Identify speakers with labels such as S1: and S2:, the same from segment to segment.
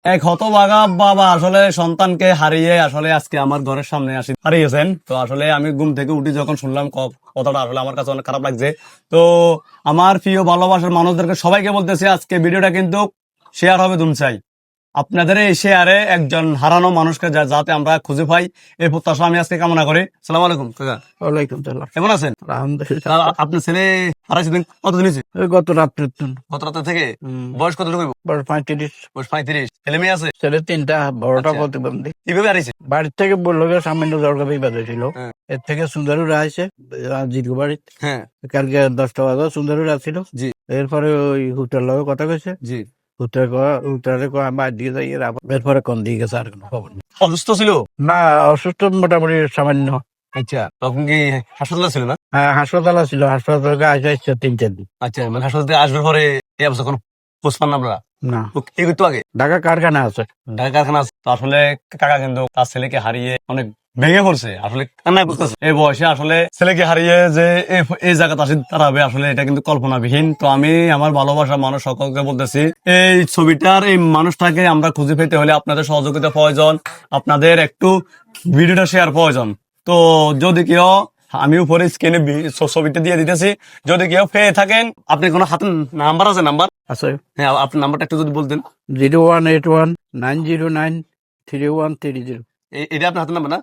S1: এক হতভাগা বাবা আসলে সন্তানকে হারিয়ে আসলে আজকে আমার ঘরের সামনে হারিয়েছেন। তো আসলে আমি ঘুম থেকে উঠি যখন শুনলাম কথাটা আসলে আমার কাছে অনেক খারাপ লাগছে। তো আমার প্রিয় ভালোবাসার মানুষদেরকে সবাইকে বলতেছি, আজকে ভিডিওটা কিন্তু শেয়ার হবে ধুমচাই। আপনাদের এই শেয়ারে একজন হারানো মানুষকে যাতে আমরা খুঁজে পাই, এই প্রত্যাশা আমি আজকে কামনা করি। সালাম আলাইকুম কাকা।
S2: ওয়ালাইকুম সালাম।
S1: কেমন আছেন?
S2: আলহামদুলিল্লাহ।
S1: আপনার ছেলে হারাইছে দিন কতদিন হয়েছে?
S2: ওই গত রাত্রে
S1: গত রাতে থেকে? বয়স কতটুকু?
S2: বয়স 35।
S1: বয়স 35। ছেলে মেয়ে আছে?
S2: ছেলে 3টা, বড়টা
S1: আচ্ছা।
S2: প্রতিবন্ধী।
S1: কিভাবে হারিয়েছে?
S2: বাড়ির থেকে বললো যে সামান্য দরকার বিবাদে ছিল।
S1: হ্যাঁ।
S2: এর থেকে সুন্দরুরা আছে জিরু বাড়ি।
S1: হ্যাঁ
S2: কালকে 10টা বাজে সুন্দরুরা ছিল।
S1: জি
S2: এরপরে ওই হুটার লগে কথা কইছে।
S1: জি।
S2: হুটারে আমি বাইর দিয়ে যাই, এরপরে কোন দিয়ে গেছে আর কোনো খবর নেই।
S1: অসুস্থ ছিল?
S2: না, অসুস্থ মোটামুটি সামান্য।
S1: আচ্ছা, তখন কি হাসপাতালে ছিল না?
S2: হ্যাঁ, হাসপাতালে ছিল। হাসপাতালে আসছে 3-4 দিন।
S1: আচ্ছা, মানে হাসপাতালে আসবে পরে এই অবস্থা কোনো খোঁজ পান না আপনারা?
S2: না,
S1: এই একটু আগে
S2: ঢাকা কারখানা আছে।
S1: ঢাকা কারখানা আছে। তো আসলে কাকা কিন্তু তার ছেলেকে হারিয়ে অনেক ভেঙে পড়ছে, আসলে কান্না করতেছে। এই বয়সে আসলে ছেলেকে হারিয়ে যে এই জায়গাতে আসি দাঁড়াবে, আসলে এটা কিন্তু কল্পনাবিহীন। তো আমি আমার ভালোবাসার মানুষ সকলকে বলতেছি, এই ছবিটার এই মানুষটাকে আমরা খুঁজে পেতে হলে আপনাদের সহযোগিতা প্রয়োজন, আপনাদের একটু ভিডিওটা শেয়ার প্রয়োজন। তো যদি কেউ, আমি উপরে স্ক্রিনে ছবিটা দিয়ে দিতেছি, যদি কেউ পেয়ে থাকেন, আপনি কোনো হাতে নাম্বার আছে? নাম্বার
S2: আছে
S1: হ্যাঁ, আপনার নাম্বারটা একটু যদি বলতেন।
S2: 0181-909-3130।
S1: এটা আপনার হাতে নাম্বার না?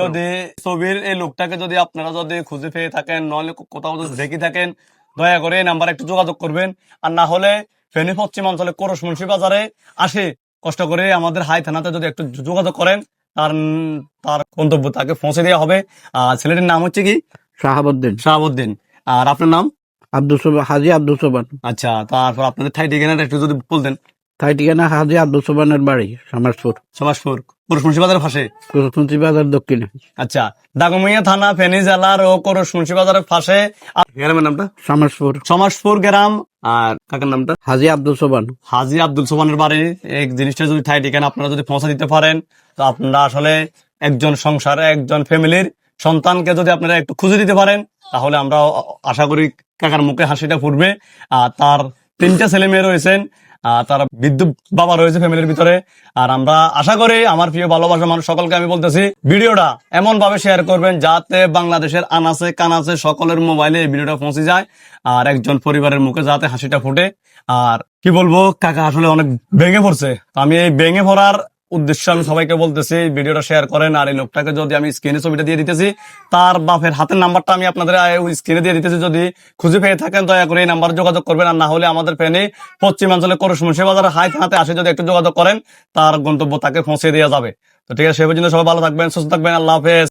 S1: যদি ছবির এই লোকটাকে যদি আপনারা যদি খুঁজে পেয়ে থাকেন, নইলে কোথাও যদি দেখে থাকেন, দয়া করে এই নাম্বারে একটু যোগাযোগ করবেন। আর না হলে ফেনী পশ্চিম অঞ্চলে কোরস মুন্সি বাজারে আসে কষ্ট করে আমাদের হাই থানাতে যদি একটু যোগাযোগ করেন, তার তার গন্তব্য তাকে পৌঁছে দেওয়া হবে। আর ছেলেটির নাম হচ্ছে কি?
S2: শাহাবুদ্দিন।
S1: শাহাবুদ্দিন। আর আপনার নাম?
S2: হাজি আব্দুল সোবান।
S1: আচ্ছা, তারপর আপনাদের থাই ঠিকানাটা একটু যদি বলতেন।
S2: তাই ঠিকানা হাজি আব্দুল সোবানের বাড়ি সমাজপুর,
S1: সমাজপুর, কোরস মুন্সি বাজারের পাশে।
S2: কুঞ্চি বাজার দক্ষিণে।
S1: আচ্ছা, দাগনভূঞা থানা, ফেনী জেলার ও কোরস মুন্সি বাজারের পাশে। গ্রামের নামটা?
S2: সমাজপুর।
S1: সমাজপুর গ্রাম। আর কাকার নামটা?
S2: হাজি আব্দুল সোবান।
S1: হাজি আব্দুল সোবানের বাড়ি। এই জিনিসটা যদি ঠাই ঠিকানা আপনারা যদি পৌঁছে দিতে পারেন, তো আপনারা আসলে একজন সংসারে একজন ফ্যামিলির সন্তানকে যদি আপনারা একটু খুঁজে দিতে পারেন, তাহলে আমরা আশা করি কাকার মুখে হাসিটা ফুটবে। আর তার 3টা ছেলে মেয়ে রয়েছেন, তার বিদ্যুৎ বাবা রয়েছে ফ্যামিলির ভিতরে। আর আমরা আশা করি আমার প্রিয় ভালোবাসা মানুষ সকলকে আমি বলতেছি, ভিডিওটা এমন ভাবে শেয়ার করবেন যাতে বাংলাদেশের আনাচে কানাচে সকলের মোবাইলে এই ভিডিওটা পৌঁছে যায়, আর একজন পরিবারের মুখে যাতে হাসিটা ফুটে। আর কি বলবো, কাকা আসলে অনেক ভেঙে পড়ছে। আমি এই ভেঙে পড়ার উদ্দেশ্য আমি সবাইকে বলতেছি, ভিডিওটা শেয়ার করেন। আর এই লোকটাকে যদি আমি স্ক্রিনে ছবিটা দিয়ে দিতেছি, তার বাপের হাতের নাম্বারটা আমি আপনাদের স্ক্রিনে দিয়ে দিতেছি, যদি খুঁজে পেয়ে থাকেন দয়া করে এই নাম্বারে যোগাযোগ করবেন। আর না হলে আমাদের ফেনী পশ্চিমাঞ্চলে কোরস মুন্সি বাজারের হাই থানাতে আসে যদি একটু যোগাযোগ করেন, তার গন্তব্য তাকে পৌঁছে দেওয়া যাবে। তো ঠিক আছে, সে পর্যন্ত সবাই ভালো থাকবেন, সুস্থ থাকবেন। আল্লাহ হাফেজ।